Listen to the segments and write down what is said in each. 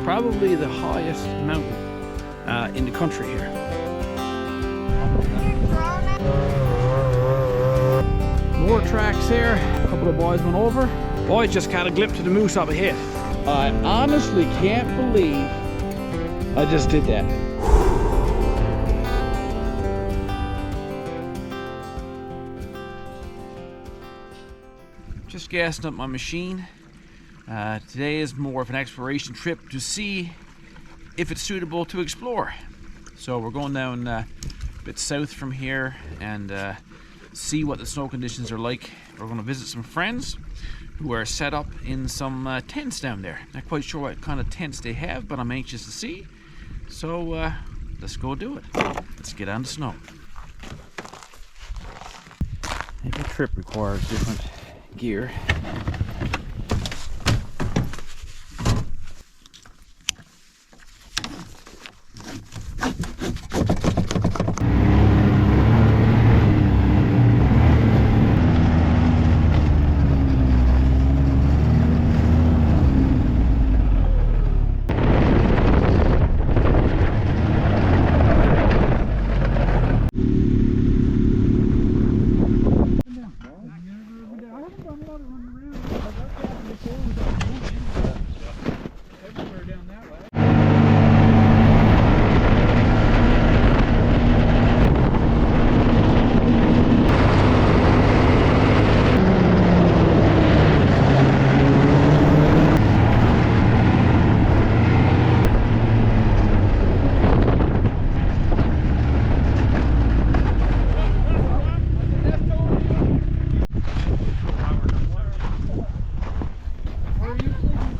probably the highest mountain in the country here. More tracks here. A couple of boys went over. Boys just caught a glimpse of the moose up ahead. I honestly can't believe I just did that. Just gassing up my machine. Today is more of an exploration trip to see if it's suitable to explore. So we're going down a bit south from here and see what the snow conditions are like. We're going to visit some friends who are set up in some tents down there. Not quite sure what kind of tents they have, but I'm anxious to see. So let's go do it. Let's get on the snow. Every trip requires different gear.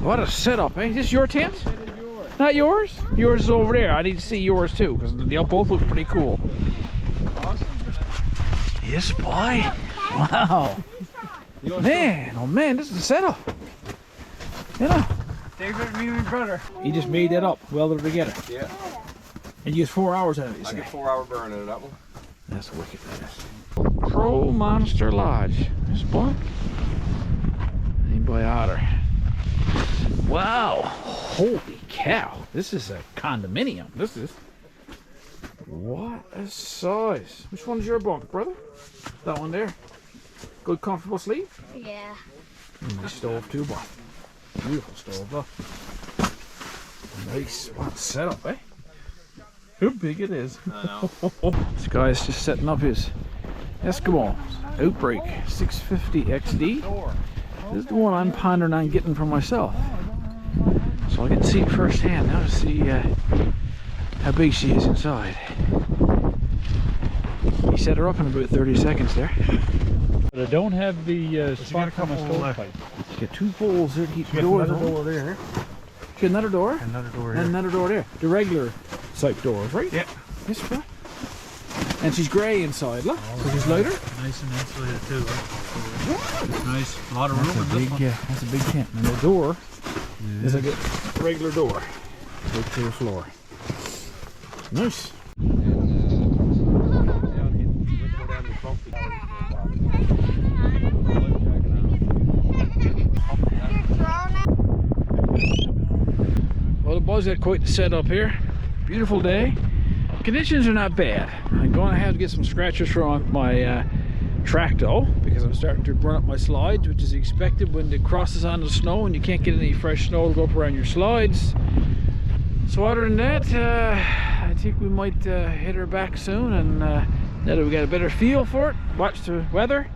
What a setup, eh? Is this your tent? It is yours. Not yours? Yours is over there. I need to see yours too, because they both look pretty cool. Awesome. Yes, boy. Wow. Man, oh man, this is a setup. You know. David, me and my brother. You just made that up, welded it together. Yeah. And you get 4 hours out of it, you I say? get 4 hour burn out of that one. That's wicked, that is. Crow Monster Lodge. This boy. Hey boy, otter. Wow. Holy cow. This is a condominium. This is. What a size. Which one's your bunk, brother? That one there. Good comfortable sleep? Yeah. And the stove too, boy. Beautiful stove, though. Nice. What a setup, eh? How big it is. I know. This guy's just setting up his Eskimo Outbreak 650 XD. This is the one I'm pondering on getting for myself. So I get to see it firsthand now to see how big she is inside. He set her up in about 30 seconds there. But I don't have the spot from a stovepipe. She's got 2 poles there to keep the Got doors another open. door there. She got another door? Another door And here. another door there. The regular type doors, right? Yeah. Yes, sir. And she's grey inside, look. So she's lighter. Nice and insulated too. Nice. A lot of room in this one. That's a big tent. And the door is like a regular door. Right to the floor. Nice. Well, the boys got quite the setup here. Beautiful day. Conditions are not bad. I'm going to have to get some scratches from my track though, because I'm starting to burn up my slides, which is expected when it crosses on the snow and you can't get any fresh snow to go up around your slides. So other than that, I think we might hit her back soon, and now that we got a better feel for it, watch the weather,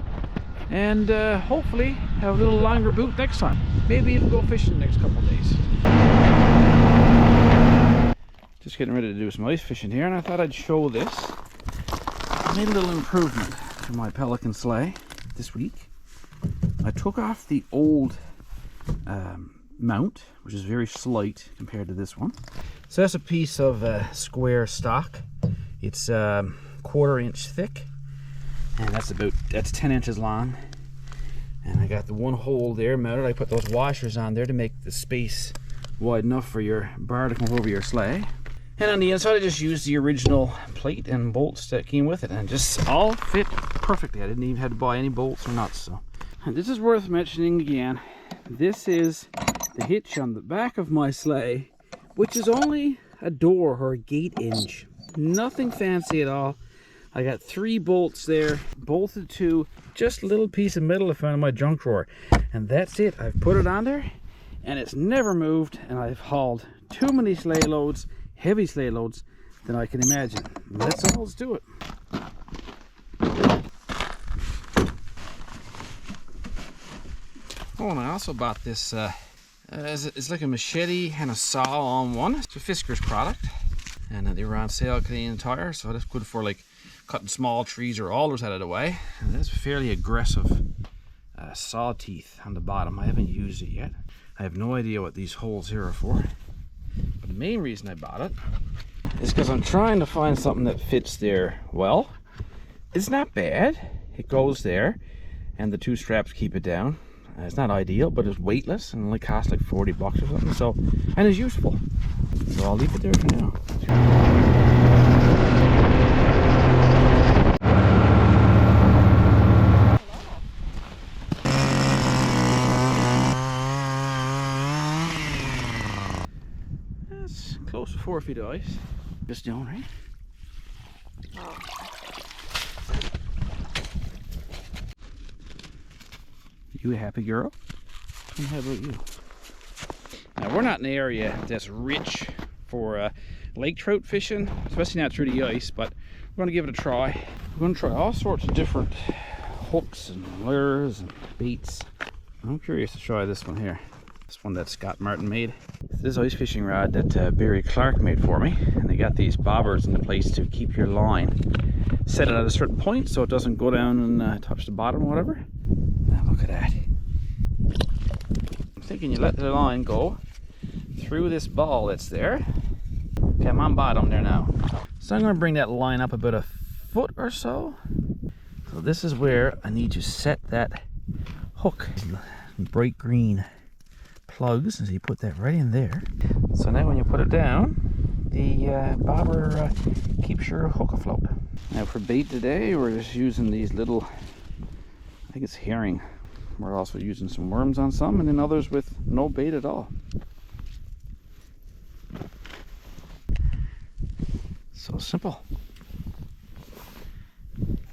and hopefully have a little longer boot next time. Maybe even go fishing the next couple of days. Just getting ready to do some ice fishing here, and I thought I'd show this. I made a little improvement to my Pelican sleigh this week. I took off the old mount, which is very slight compared to this one. So that's a piece of square stock. It's 1/4 inch thick, and that's 10 inches long. And I got the one hole there mounted. I put those washers on there to make the space wide enough for your bar to come over your sleigh. And on the inside, I just used the original plate and bolts that came with it, and just all fit perfectly. I didn't even have to buy any bolts or nuts. So, and this is worth mentioning again. This is the hitch on the back of my sleigh, which is only a door or a gate hinge. Nothing fancy at all. I got 3 bolts there, bolted to just a little piece of metal I found in my junk drawer. And that's it. I've put it on there and it's never moved, and I've hauled too many sleigh loads, heavy sleigh loads, than I can imagine. Let's do it. Oh, and I also bought this, it's like a machete and a saw all in one. It's a Fisker's product, and they were on sale at Canadian Tire, so that's good for like cutting small trees or alders out of the way. And that's fairly aggressive saw teeth on the bottom. I haven't used it yet. I have no idea what these holes here are for, but the main reason I bought it is because I'm trying to find something that fits there well. It's not bad. It goes there, and the 2 straps keep it down. It's not ideal, but it's weightless and only costs like 40 bucks or something. So, and it's useful. So I'll leave it there for now. That's close to 4 feet of ice. Just down, right? You a happy girl? And how about you? Now, we're not in the area that's rich for lake trout fishing, especially not through the ice, but we're going to give it a try. We're going to try all sorts of different hooks and lures and baits. I'm curious to try this one here. This one that Scott Martin made. This ice fishing rod that Barry Clark made for me. And they got these bobbers in the place to keep your line set it at a certain point so it doesn't go down and touch the bottom or whatever. Now look at that. I'm thinking you let the line go through this ball that's there. Okay, I'm on bottom there now. So I'm going to bring that line up about a foot or so. So this is where I need to set that hook. Bright green plugs, so you put that right in there. So now when you put it down, the bobber keeps your hook afloat. Now for bait today, we're just using these little, I think it's herring. We're also using some worms on some, and then others with no bait at all. So simple.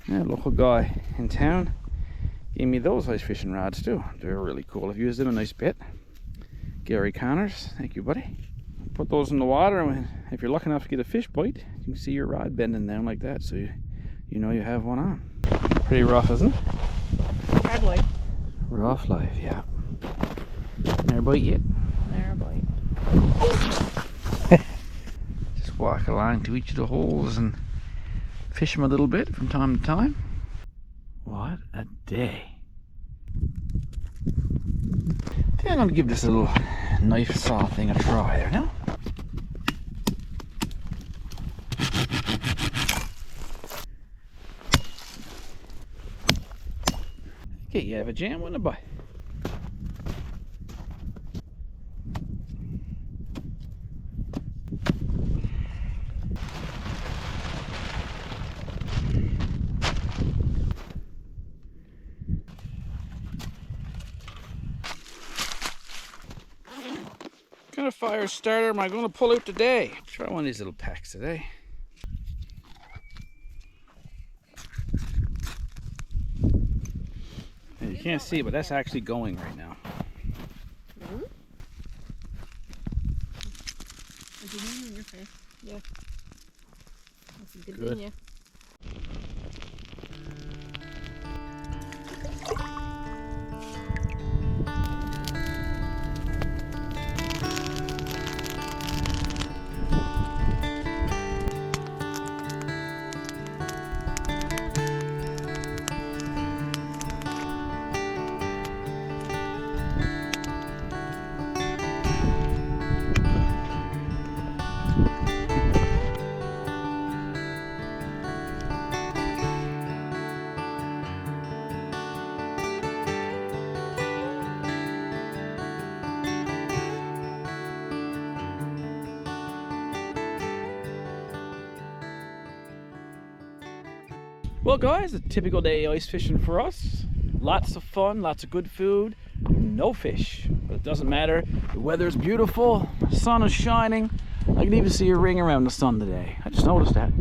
Yeah, local guy in town gave me those ice fishing rods too. They're really cool. I've used them a nice bit. Gary Connors, thank you, buddy. Put those in the water, and if you're lucky enough to get a fish bite, you can see your rod bending down like that, so you know you have one on. Pretty rough, isn't it? Hard life. Rough life, yeah. Never bite yet? Never bite. Just walk along to each of the holes and fish them a little bit from time to time. What a day. I think I'm going to give this little knife saw thing a try there now. Okay, you have a jam, wouldn't it, boy? What kind of fire starter am I going to pull out today? Try one of these little packs today. And you can't see, but that's actually going right now. Mm-hmm. Is it on your face? Yeah. That's a good thing, yeah. Well guys, a typical day ice fishing for us. Lots of fun, lots of good food, no fish. But it doesn't matter. The weather's beautiful, the sun is shining. I can even see a ring around the sun today. I just noticed that.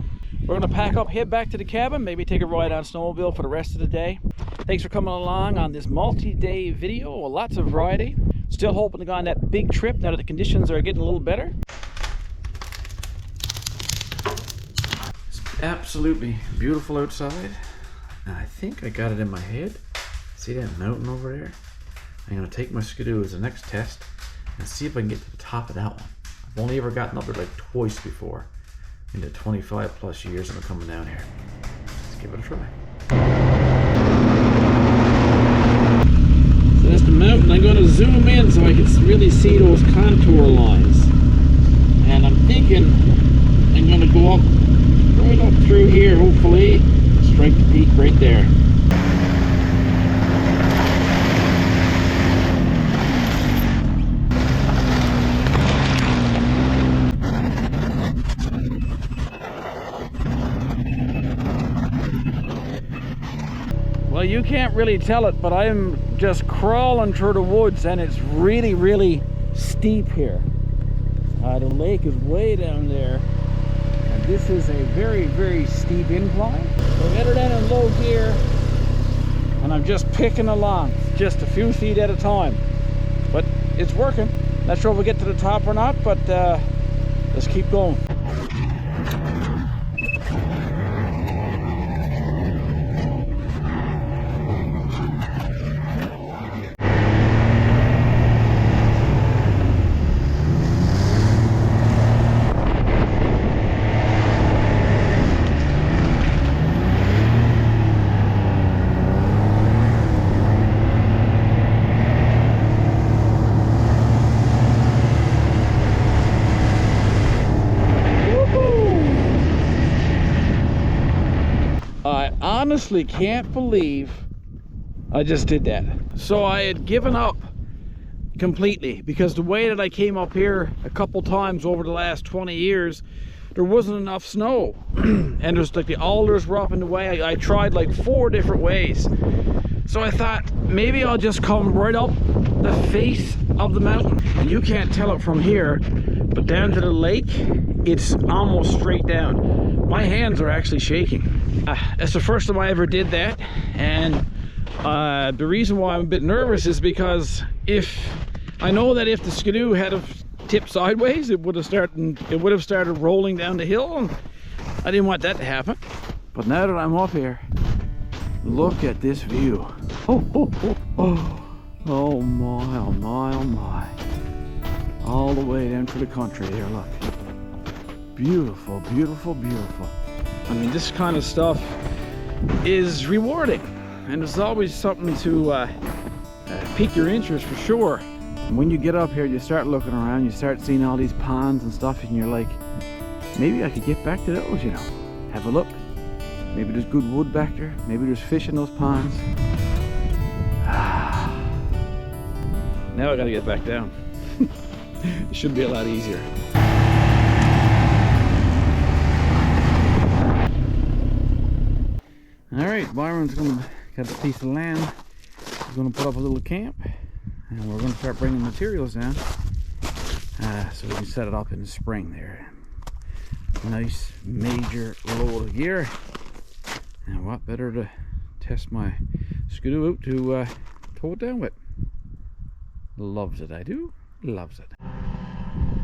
We're gonna pack up, head back to the cabin, maybe take a ride on Snowmobile for the rest of the day. Thanks for coming along on this multi-day video. Lots of variety. Still hoping to go on that big trip now that the conditions are getting a little better. It's absolutely beautiful outside. And I think I got it in my head. See that mountain over there? I'm gonna take my skidoo as the next test and see if I can get to the top of that one. I've only ever gotten up there like twice before in the 25 plus years I've been coming down here. Let's give it a try. So that's the mountain. I'm going to zoom in so I can really see those contour lines. And I'm thinking I'm going to go up, right up through here, hopefully, strike the peak right there. Well, you can't really tell it, but I'm just crawling through the woods and it's really, really steep here. The lake is way down there. And this is a very, very steep incline. So I got it in low gear and I'm just picking along, just a few feet at a time. But it's working. Not sure if we'll get to the top or not, but let's keep going. I honestly can't believe I just did that. So I had given up completely because the way that I came up here a couple times over the last 20 years, there wasn't enough snow. And there's like the alders were up in the way. I tried like 4 different ways. So I thought maybe I'll just come right up the face of the mountain. And you can't tell it from here, but down to the lake, it's almost straight down. My hands are actually shaking. It's the first time I ever did that, and the reason why I'm a bit nervous is because I know that if the skidoo had have tipped sideways, it would have started rolling down the hill, and I didn't want that to happen. But now that I'm up here, look at this view. Oh my, oh my, oh my. All the way down to the country there, look. Beautiful, beautiful, beautiful. I mean, this kind of stuff is rewarding, and it's always something to pique your interest for sure. And when you get up here, you start looking around, you start seeing all these ponds and stuff, and you're like, maybe I could get back to those, you know. Have a look. Maybe there's good wood back there. Maybe there's fish in those ponds. Now I gotta get back down. It should be a lot easier. Alright, Byron's got a piece of land. He's gonna put up a little camp, and we're gonna start bringing materials down so we can set it up in the spring there. Nice major load of gear, and what better to test my skidoo out to tow it down with. Loves it, I do. Loves it.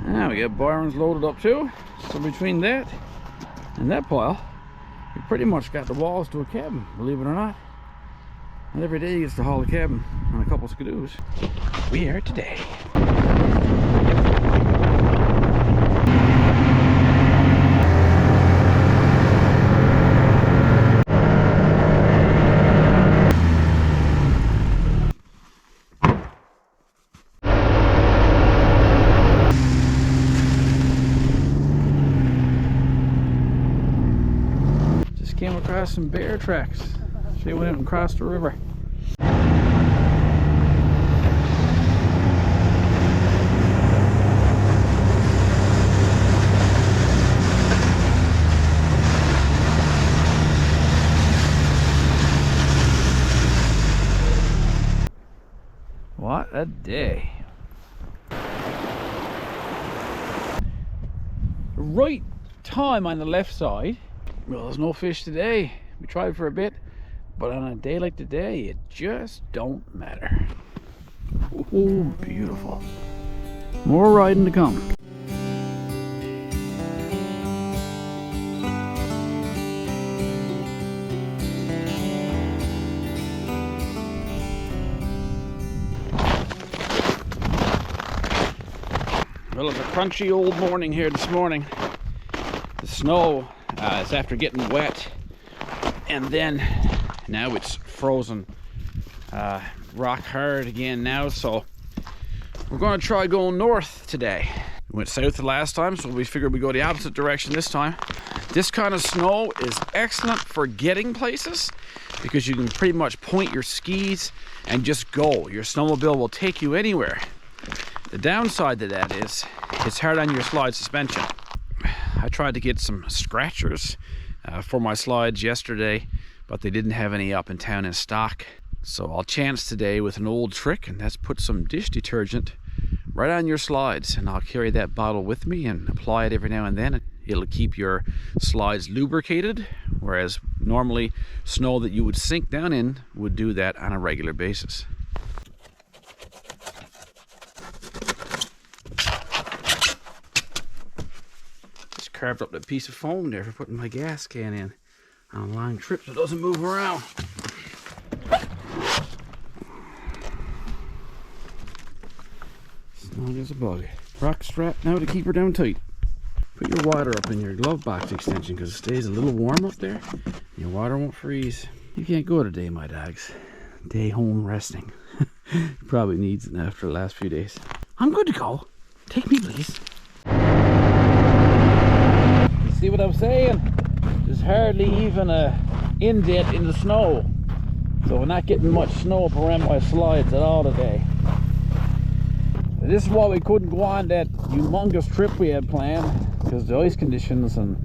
Now we got Byron's loaded up too, so between that and that pile, we pretty much got the walls to a cabin, believe it or not. Not every day he gets to haul a cabin on a couple skidoos. We are today. Came across some bear tracks. She went out and crossed the river. What a day. Right time on the left side. Well, there's no fish today. We tried for a bit, but on a day like today, it just don't matter. Oh, beautiful. More riding to come. Well, it's a crunchy old morning here this morning. The snow is after getting wet, and then now it's frozen rock hard again now, so we're going to try going north today. We went south the last time, so we figured we'd go the opposite direction this time. This kind of snow is excellent for getting places because you can pretty much point your skis and just go. Your snowmobile will take you anywhere. The downside to that is it's hard on your slide suspension. I tried to get some scratchers for my slides yesterday, but they didn't have any up in town in stock. So I'll chance today with an old trick, and that's put some dish detergent right on your slides, and I'll carry that bottle with me and apply it every now and then. It'll keep your slides lubricated, whereas normally snow that you would sink down in would do that on a regular basis. Just carved up that piece of foam there for putting my gas can in on a long trip so it doesn't move around. Snug as a bug. Rock strap now to keep her down tight. Put your water up in your glove box extension because it stays a little warm up there. Your water won't freeze. You can't go today, my dogs. Day home resting. Probably needs it after the last few days. I'm good to go. Take me, please. You see what I'm saying? There's hardly even a indent in the snow. So we're not getting much snow up around my slides at all today. This is why we couldn't go on that humongous trip we had planned, because the ice conditions and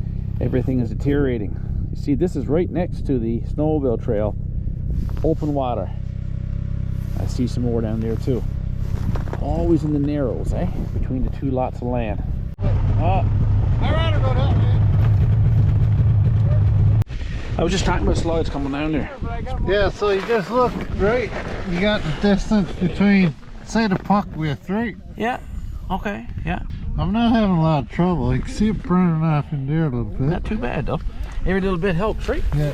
everything is deteriorating. You see, this is right next to the Snowmobile trail, open water. I see some more down there too. Always in the narrows, between the two lots of land. I'd rather go that way. I was just talking about slides coming down there. Yeah, so you just look, right? You got the distance between, say, the puck width, right? Yeah, okay, yeah. I'm not having a lot of trouble. You can see it burning off in there a little bit. Not too bad though. Every little bit helps, right? Yeah.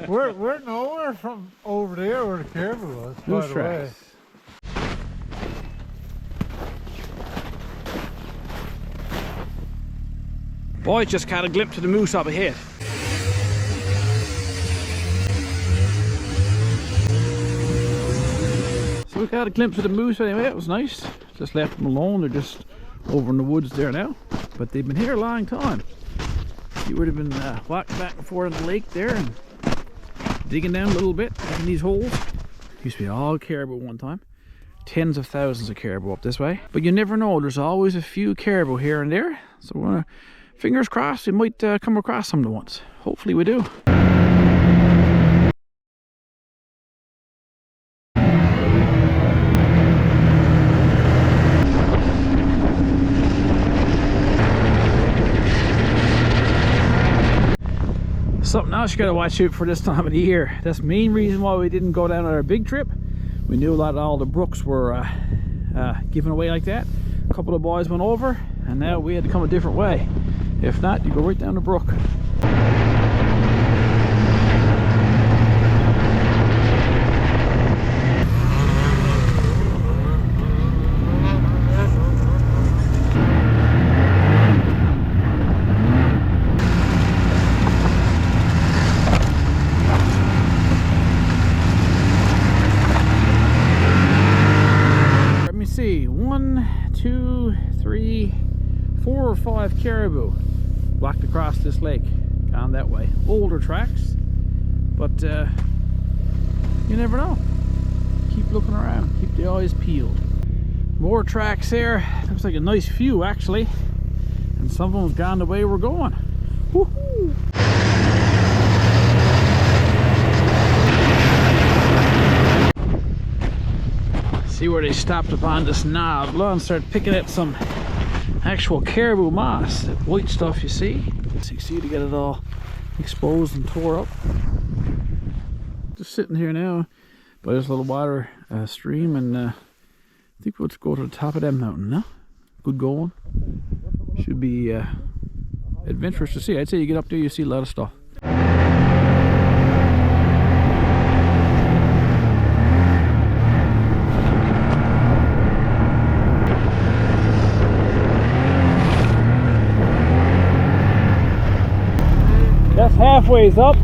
We're nowhere from over there where the caribou was, by the way. Boys just caught a glimpse of the moose up ahead. So we got a glimpse of the moose anyway. It was nice. Just left them alone. They're just over in the woods there now. But they've been here a long time. You would have been walking back and forth in the lake there and digging down a little bit in these holes. Used to be all caribou one time. Tens of thousands of caribou up this way. But you never know. There's always a few caribou here and there. So fingers crossed we might come across some once. Hopefully we do. Something else you gotta watch out for this time of the year. That's the main reason why we didn't go down on our big trip. We knew all the brooks were given away like that. A couple of boys went over, and now we had to come a different way. If not, you go right down the brook. 2, 3, 4 or 5 caribou walked across this lake, gone that way. Older tracks, but you never know. Keep looking around, keep the eyes peeled. More tracks there. Looks like a nice few actually, and some of them's gone the way we're going. Woohoo! See where they stopped upon this knob and started picking at some actual caribou moss, that white stuff you see. So you see to get it all exposed and tore up. Just sitting here now by this little water stream, and I think we'll go to the top of that mountain now. Good going. Should be adventurous to see. I'd say you get up there, you see a lot of stuff. That's halfway up.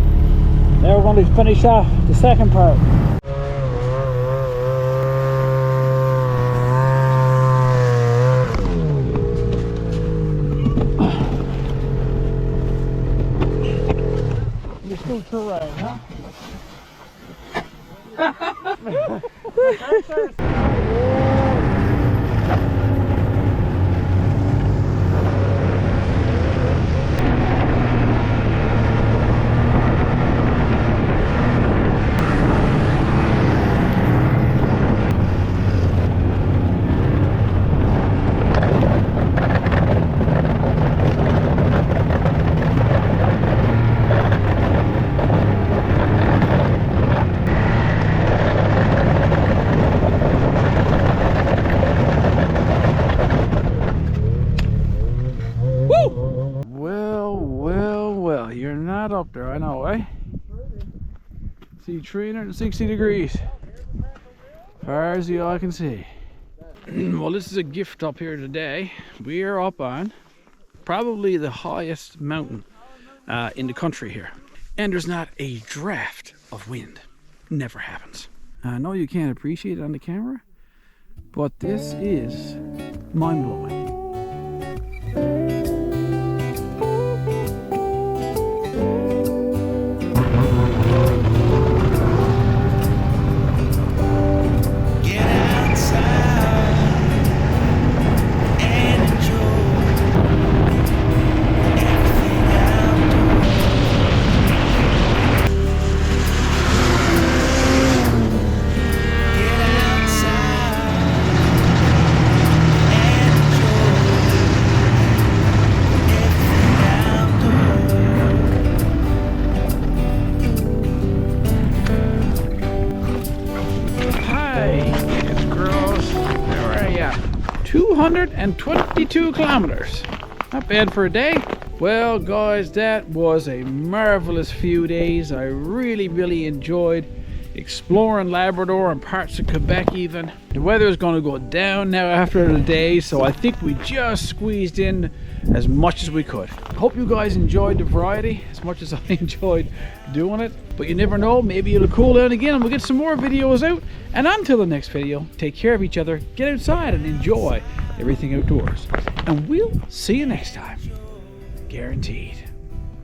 Now we're going to finish off the second part. You're still terrain, huh? Well, you're not up there, I know, eh? See, 360 degrees. Far as the eye can see. Well, this is a gift up here today. We are up on probably the highest mountain in the country here. And there's not a draft of wind. Never happens. I know you can't appreciate it on the camera, but this is mind-blowing. It's gross. Where are ya? 222 kilometers. Not bad for a day. Well, guys, that was a marvelous few days. I really enjoyed exploring Labrador and parts of Quebec even. The weather is going to go down now after the day, so I think we just squeezed in as much as we could. Hope you guys enjoyed the variety as much as I enjoyed doing it. But you never know, maybe it'll cool down again and we'll get some more videos out. And until the next video, take care of each other, get outside and enjoy everything outdoors. And we'll see you next time. Guaranteed.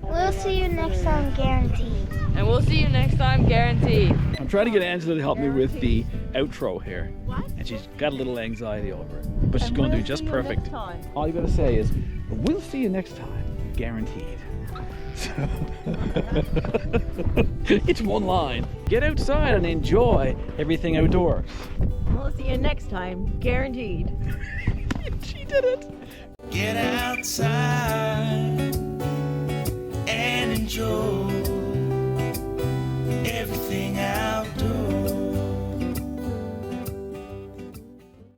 We'll see you next time, guaranteed. And we'll see you next time, guaranteed. I'm trying to get Angela to help me with the outro here. And she's got a little anxiety over it. But she's going to do just perfect. All you gotta say is, we'll see you next time, guaranteed. It's one line. Get outside and enjoy everything outdoors. We'll see you next time, guaranteed. She did it. Get outside and enjoy.